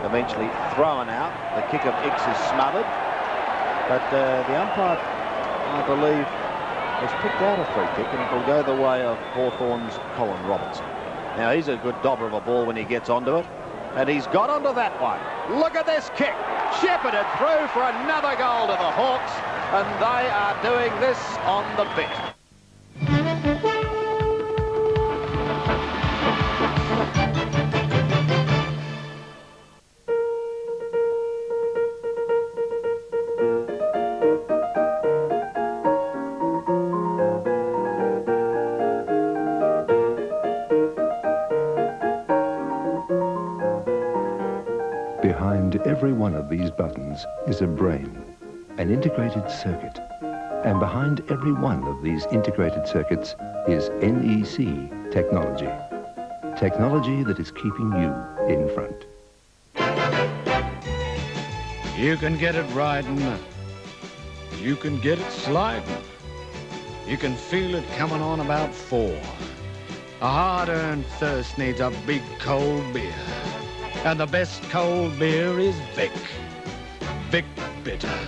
Eventually thrown out. The kick of X is smothered. But the umpire, I believe, has picked out a free kick, and it will go the way of Hawthorn's Colin Robertson. Now, he's a good dobber of a ball when he gets onto it. And he's got onto that one. Look at this kick. Shepherded through for another goal to the Hawks. And they are doing this on the bit. Behind every one of these buttons is a brain, an integrated circuit. And behind every one of these integrated circuits is NEC technology. Technology that is keeping you in front. You can get it riding. You can get it sliding. You can feel it coming on about 4. A hard-earned thirst needs a big cold beer. And the best cold beer is Vic. Vic Bitter.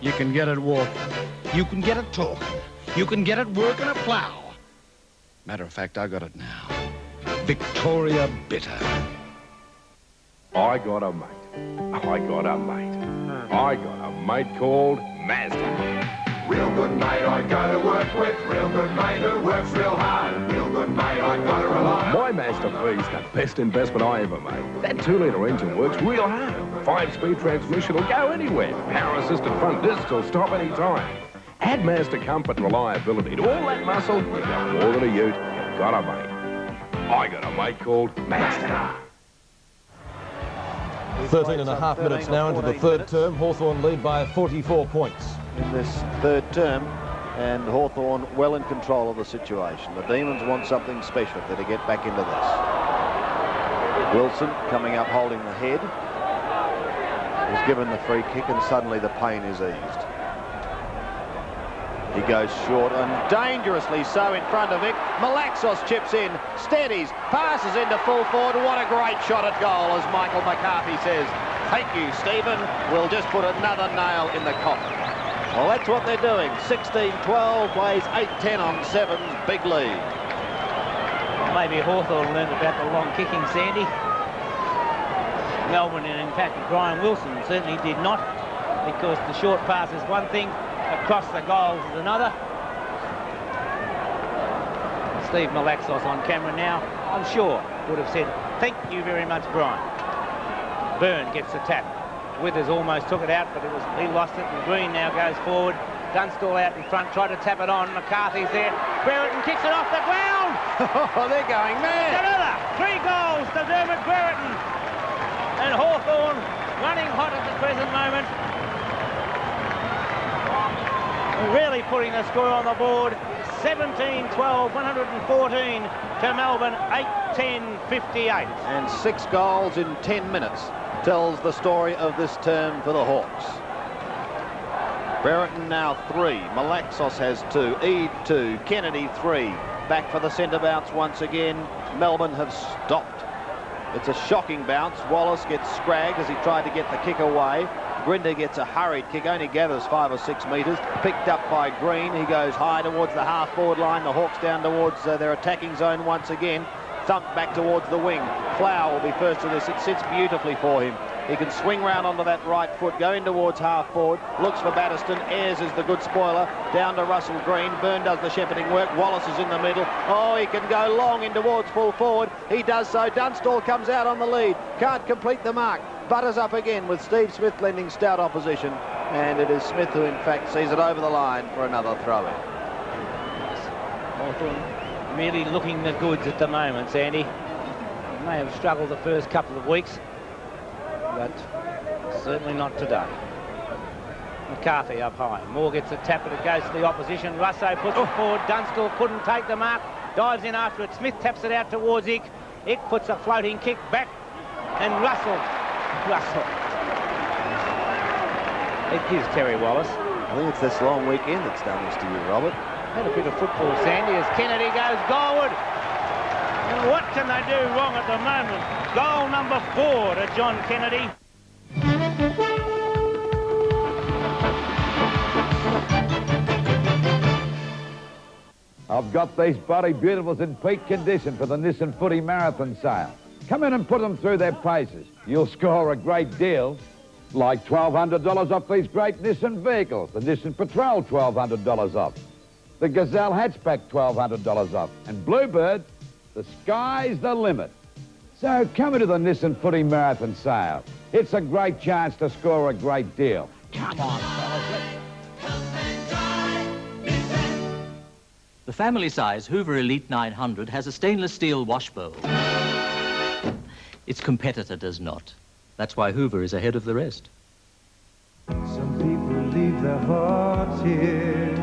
You can get it walking. You can get it talking. You can get it working a plow. Matter of fact, I got it now. Victoria Bitter. I got a mate. I got a mate. I got a mate called Mazda. Real good mate I go to work with. Real good mate who works real hard. Real good mate I got to rely on. My Mazda V's the best investment I ever made. That 2-litre engine works real hard. 5-speed transmission will go anywhere. Power-assisted front discs will stop any time. Add Mazda comfort and reliability to all that muscle, you've got more than a ute. You've got a mate. I got a mate called Mazda. 13.5 minutes now into the third term. Hawthorn lead by 44 points. In this third term, and Hawthorn well in control of the situation. The Demons want something special to get back into this. Wilson coming up holding the head. He's given the free kick and suddenly the pain is eased. He goes short and dangerously so in front of it. Malaxos chips in, steadies, passes into full forward. What a great shot at goal, as Michael McCarthy says. Thank you, Stephen. We'll just put another nail in the coffin. Well, that's what they're doing. 16-12 plays 8-10 on 7's big lead. Maybe Hawthorn learned about the long kicking, Sandy. Melbourne, and in fact Brian Wilson certainly did not, because the short pass is one thing, across the goals is another. Steve Malaxos on camera now, I'm sure, would have said, thank you very much, Brian. Byrne gets the tap. Withers almost took it out, but he lost it, and Green now goes forward. Dunstall out in front, tried to tap it on. McCarthy's there. Brereton kicks it off the ground. Oh, they're going mad. Another 3 goals to Dermot Brereton. And Hawthorn running hot at the present moment. Really putting the score on the board. 17-12, 114 to Melbourne, 8-10, 58. And 6 goals in 10 minutes tells the story of this term for the Hawks. Brereton now 3, Malaxos has 2, Eade 2, Kennedy 3. Back for the centre bounce once again. Melbourne have stopped. It's a shocking bounce. Wallace gets scragged as he tried to get the kick away. Grinder gets a hurried kick, only gathers 5 or 6 metres. Picked up by Green. He goes high towards the half-forward line. The Hawks down towards their attacking zone once again. Thumped back towards the wing. Flower will be first to this. It sits beautifully for him. He can swing round onto that right foot, go in towards half-forward, looks for Batterston. Ayres is the good spoiler. Down to Russell Green. Byrne does the shepherding work. Wallace is in the middle. Oh, he can go long in towards full forward. He does so. Dunstall comes out on the lead. Can't complete the mark. Butters up again with Steve Smith lending stout opposition. And it is Smith who, in fact, sees it over the line for another throw-in. Hawthorn really looking the goods at the moment, Sandy. May have struggled the first couple of weeks, but certainly not today. McCarthy up high. Moore gets a tap, but it goes to the opposition. Russo puts it forward. Dunstall couldn't take the mark. Dives in after it. Smith taps it out towards Ick. Ick puts a floating kick back. And Russell. It gives Terry Wallace. I think it's this long weekend that's done this to you, Robert. Had a bit of football, Sandy, as Kennedy goes goalward. And what can they do wrong at the moment? Goal number 4 to John Kennedy. I've got these bloody beautifuls in peak condition for the Nissan Footy Marathon sale. Come in and put them through their paces. You'll score a great deal. Like $1,200 off these great Nissan vehicles. The Nissan Patrol, $1,200 off. The Gazelle hatchback, $1,200 off. And Bluebird, the sky's the limit. So come into the Nissan Footy Marathon sale. It's a great chance to score a great deal. Come on, fellas. The family-size Hoover Elite 900 has a stainless steel wash bowl. Its competitor does not. That's why Hoover is ahead of the rest. Some people leave their hearts here.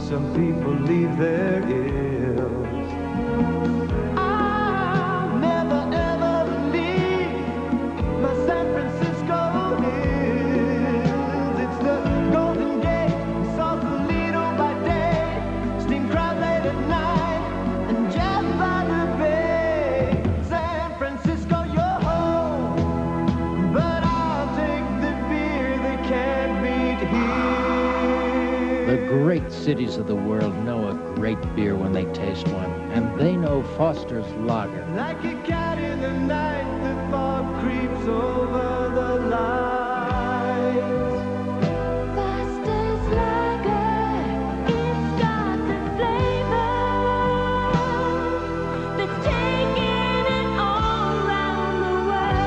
Some people leave their ills. I'll never ever leave my San Francisco hills. It's the Golden Gate, Sausalito by day, steam crowd late at night, and jazz by the bay. San Francisco, you're home, but I'll take the beer they can't beat here. The great cities of the world know a great beer when they taste one, and they know Foster's Lager. Like a cat in the night, the fog creeps over the lights. Foster's Lager, it's got the flavor that's taking it all around the world.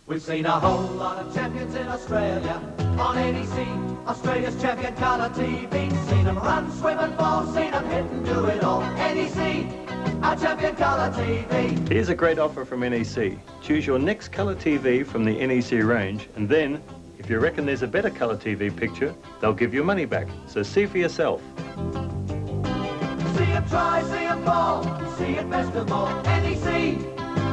We've seen a whole lot of champions in Australia on NEC, Australia's champion colour TV. Seen them run, swim and fall, seen them hit and do it all. NEC, our champion colour TV. Here's a great offer from NEC. Choose your next colour TV from the NEC range, and then, if you reckon there's a better colour TV picture, they'll give your money back. So see for yourself. See them try, see them fall, see it best of all. NEC,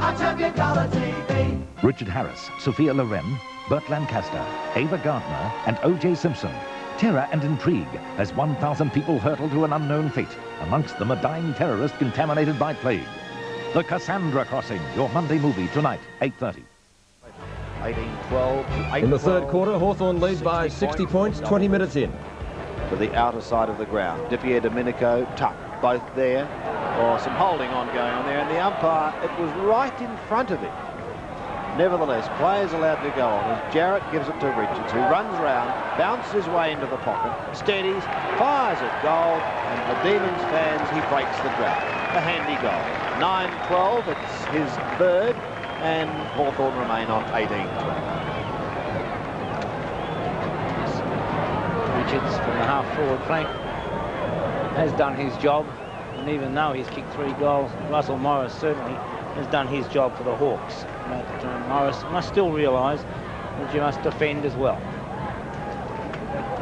our champion colour TV. Richard Harris, Sophia Loren, Burt Lancaster, Ava Gardner, and O.J. Simpson. Terror and intrigue as 1,000 people hurtle to an unknown fate, amongst them a dying terrorist contaminated by plague. The Cassandra Crossing, your Monday movie tonight, 8:30. 18-12. In the third quarter, Hawthorn lead by 60 points, 20 minutes in. To the outer side of the ground. Dippier, Domenico, Tuck, both there. Or some holding on going on there, and the umpire, it was right in front of him. Nevertheless, players allowed to go on as Jarrett gives it to Richards, who runs round, bounces his way into the pocket, steadies, fires at goal, and the Demons fans, he breaks the drought. A handy goal. 9-12, it's his third, and Hawthorn remain on 18-12. Richards from the half-forward flank has done his job, and even though he's kicked 3 goals, Russell Morris certainly has done his job for the Hawks. But Morris must still realise that you must defend as well.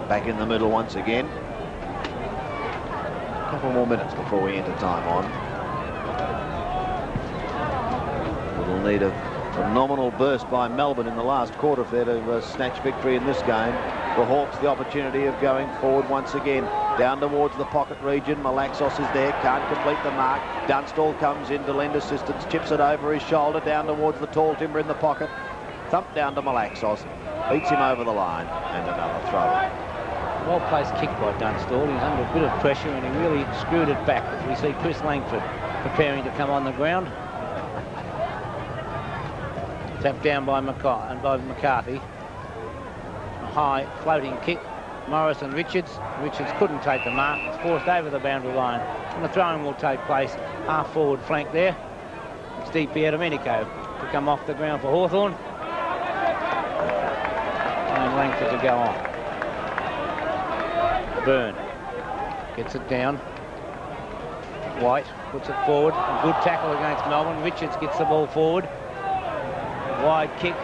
Back in the middle once again. A couple more minutes before we enter time on. We'll need a phenomenal burst by Melbourne in the last quarter if they're to snatch victory in this game. The Hawks the opportunity of going forward once again. Down towards the pocket region. Malaxos is there, can't complete the mark. Dunstall comes in to lend assistance, chips it over his shoulder, down towards the tall timber in the pocket. Thump down to Malaxos, beats him over the line, and another throw. Well-placed kick by Dunstall. He's under a bit of pressure and he really screwed it back. As we see Chris Langford preparing to come on the ground. Tapped down by McCarthy. A high floating kick. Morris and Richards. Richards couldn't take the mark. It's forced over the boundary line. And the throwing will take place. Half-forward flank there. Steve Domenico to come off the ground for Hawthorn. And Langford to go on. Byrne gets it down. White puts it forward. A good tackle against Melbourne. Richards gets the ball forward. Wide kick.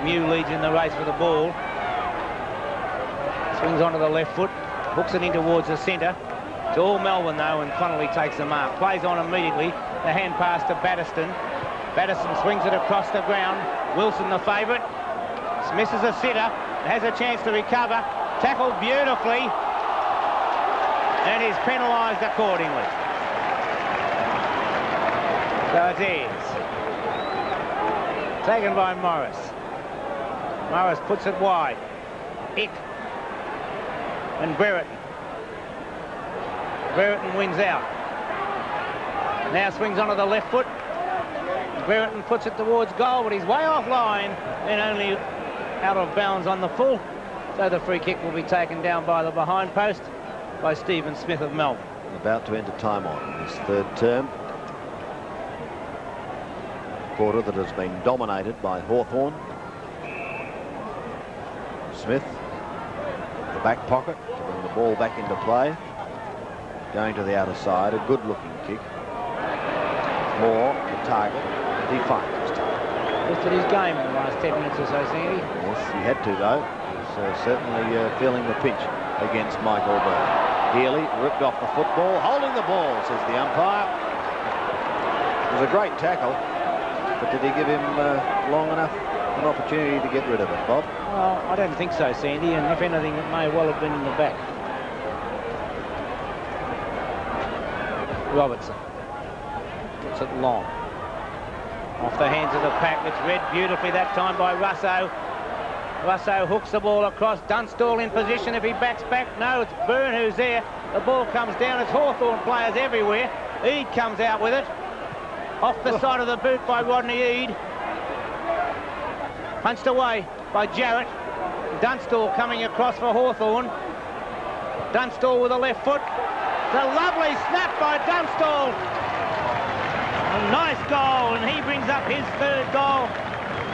Mew leads in the race for the ball. Swings onto the left foot. Hooks it in towards the centre. It's all Melbourne though, and Connolly takes the mark. Plays on immediately. The hand pass to Batterston. Batterston swings it across the ground. Wilson the favourite. Misses a sitter. Has a chance to recover. Tackled beautifully. And is penalised accordingly. So it's Ayres. Taken by Morris. Morris puts it wide. Ick. And Brereton. Brereton wins out. Now swings onto the left foot. Brereton puts it towards goal, but he's way offline and only out of bounds on the full. So the free kick will be taken down by the behind post by Stephen Smith of Melbourne. About to enter time on this third term. Quarter that has been dominated by Hawthorn. Smith, the back pocket to bring the ball back into play. Going to the outer side, a good-looking kick. Moore, the target, and he finds his target. Lifted his game in the last 10 minutes or so, Sandy. Yes, he had to, though. He's certainly feeling the pinch against Michael Byrne. Healy ripped off the football, holding the ball, says the umpire. It was a great tackle, but did he give him long enough an opportunity to get rid of it, Bob? Well, I don't think so, Sandy, and if anything, it may well have been in the back. Robertson puts it long. Off the hands of the pack. It's read beautifully that time by Russo. Russo hooks the ball across. Dunstall in position if he backs back. No, it's Byrne who's there. The ball comes down. It's Hawthorn players everywhere. Eade comes out with it. Off the side of the boot by Rodney Eade. Punched away by Jarrett. Dunstall coming across for Hawthorn. Dunstall with a left foot. The lovely snap by Dunstall. A nice goal, and he brings up his third goal.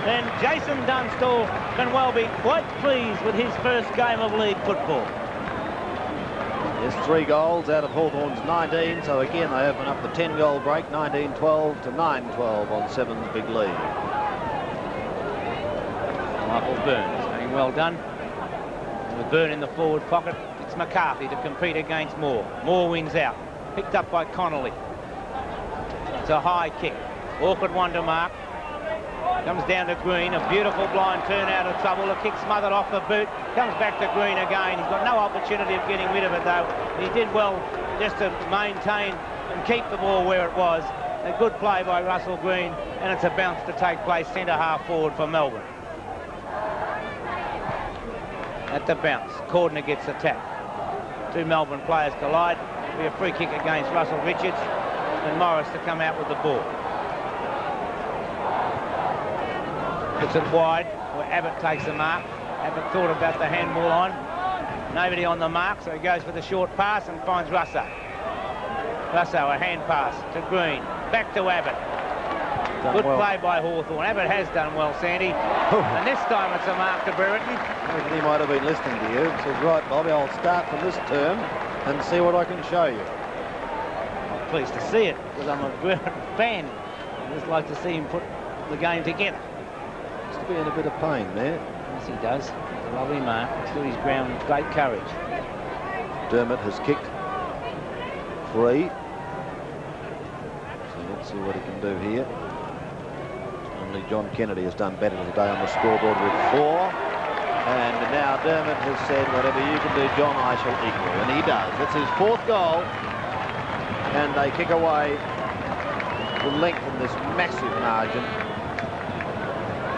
And Jason Dunstall can well be quite pleased with his first game of league football. There's 3 goals out of Hawthorn's 19, so again they open up the 10-goal break, 19-12 to 9-12 on 7's big lead. Michael Byrne is doing well done. And with Byrne in the forward pocket, it's McCarthy to compete against Moore. Moore wins out. Picked up by Connolly. It's a high kick. Awkward one to mark. Comes down to Green. A beautiful blind turn out of trouble. A kick smothered off the boot. Comes back to Green again. He's got no opportunity of getting rid of it, though. He did well just to maintain and keep the ball where it was. A good play by Russell Green, and it's a bounce to take place centre half forward for Melbourne. At the bounce, Cordner gets the tap. 2 Melbourne players collide. It'll be a free kick against Russell Richards, and Morris to come out with the ball. Puts it wide, where Abbott takes the mark. Abbott thought about the handball on. Nobody on the mark, so he goes for the short pass and finds Russo. Russo, a hand pass to Green. Back to Abbott. Good play by Hawthorn. Abbott has done well, Sandy. And this time it's a mark to Brereton. I reckon he might have been listening to you. He says, right, Bobby, I'll start from this term and see what I can show you. I'm pleased to see it, because I'm a Brereton fan. I just like to see him put the game together. He's to be in a bit of pain there. Yes, he does. It's a lovely mark. He stood his ground with great courage. Dermott has kicked 3. So let's see what he can do here. Only John Kennedy has done better today on the scoreboard with 4. And now Dermott has said, whatever you can do, John, I shall equal. And he does. It's his 4th goal. And they kick away to lengthen this massive margin.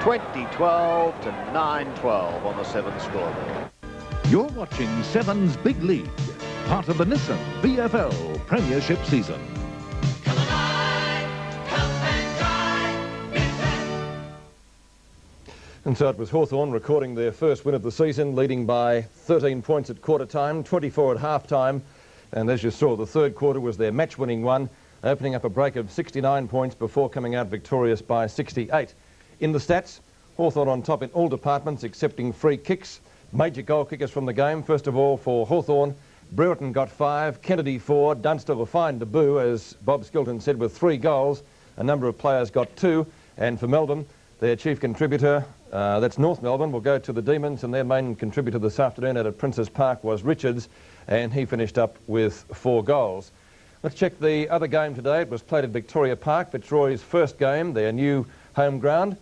20-12 to 9-12 on the 7th scoreboard. You're watching 7's Big League, part of the Nissan VFL Premiership season. And so it was Hawthorn recording their first win of the season, leading by 13 points at quarter time, 24 at half time. And as you saw, the third quarter was their match-winning one, opening up a break of 69 points before coming out victorious by 68. In the stats, Hawthorn on top in all departments, excepting free kicks. Major goal kickers from the game. First of all, for Hawthorn, Brereton got 5, Kennedy 4, Dunstall a fine debut, as Bob Skilton said, with 3 goals. A number of players got 2. And for Melbourne, their chief contributor, that's North Melbourne, will go to the Demons, and their main contributor this afternoon out at Princes Park was Richards, and he finished up with 4 goals. Let's check the other game today. It was played at Victoria Park, Fitzroy's first game, their new home ground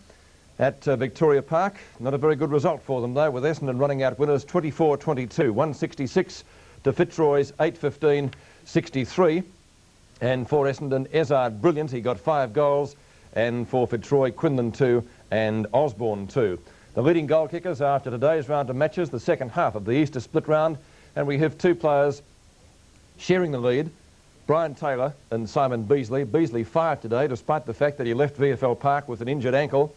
at Victoria Park. Not a very good result for them though, with Essendon running out winners 24-22, 166 to Fitzroy's 8-15-63. And for Essendon, Ezard brilliant, he got 5 goals. And for Fitzroy, Quinlan 2 and Osborne 2. The leading goal kickers after today's round of matches, the second half of the Easter split round, and we have 2 players sharing the lead, Brian Taylor and Simon Beasley. Beasley 5 today, despite the fact that he left VFL Park with an injured ankle.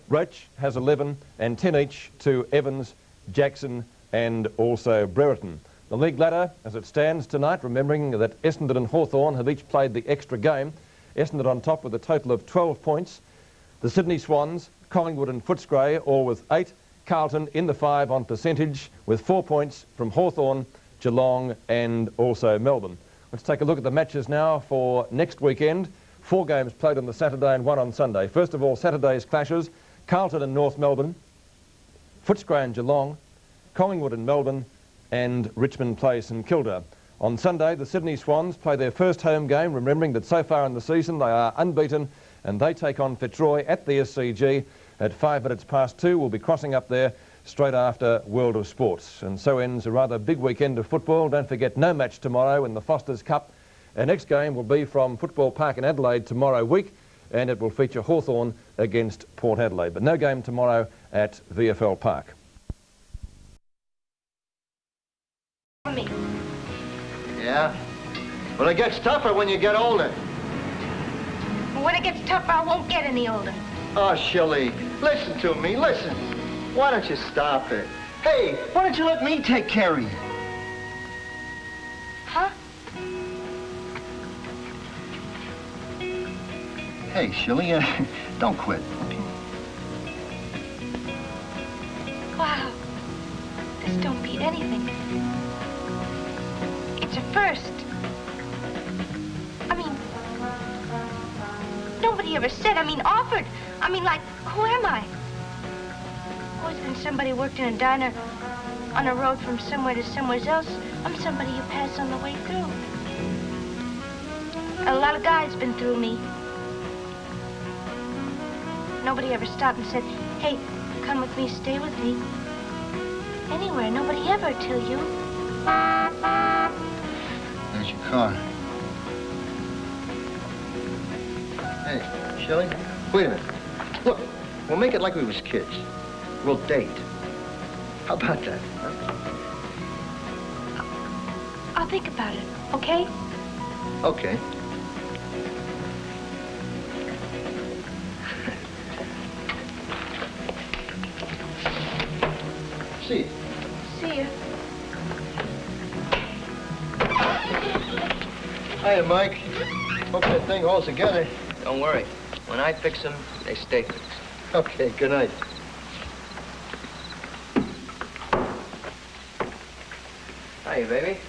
Roach has 11 and 10 each to Evans, Jackson and also Brereton. The league ladder as it stands tonight, remembering that Essendon and Hawthorn have each played the extra game. Essendon on top with a total of 12 points. The Sydney Swans, Collingwood and Footscray all with 8. Carlton in the 5 on percentage with 4 points from Hawthorn, Geelong and also Melbourne. Let's take a look at the matches now for next weekend. 4 games played on the Saturday and 1 on Sunday. First of all, Saturday's clashes, Carlton and North Melbourne, Footscray and Geelong, Collingwood and Melbourne and Richmond Place and Kilda. On Sunday, the Sydney Swans play their first home game, remembering that so far in the season they are unbeaten, and they take on Fitzroy at the SCG at 5 minutes past 2. We'll be crossing up there straight after World of Sports. And so ends a rather big weekend of football. Don't forget, no match tomorrow in the Foster's Cup. Our next game will be from Football Park in Adelaide tomorrow week, and it will feature Hawthorn against Port Adelaide. But no game tomorrow at VFL Park. Yeah? Well, it gets tougher when you get older. When it gets tougher, I won't get any older. Oh, Shirley, listen to me, listen. Why don't you stop it? Hey, why don't you let me take care of you? Huh? Hey, Shirley, don't quit, okay? Wow. This don't beat anything. It's a first. I mean, nobody ever said, offered. Like, who am I? Always been somebody who worked in a diner on a road from somewhere to somewhere else. I'm somebody you pass on the way through. A lot of guys been through me. Nobody ever stopped and said, hey, come with me, stay with me. Anywhere, nobody ever till you. There's your car. Hey, Shirley, wait a minute. Look, we'll make it like we was kids. We'll date. How about that? Huh? I'll think about it, okay? Okay. See you. See you. Hiya, Mike. Hope that thing holds together. Don't worry. When I fix them, they stay fixed. Okay, good night. Hiya, baby.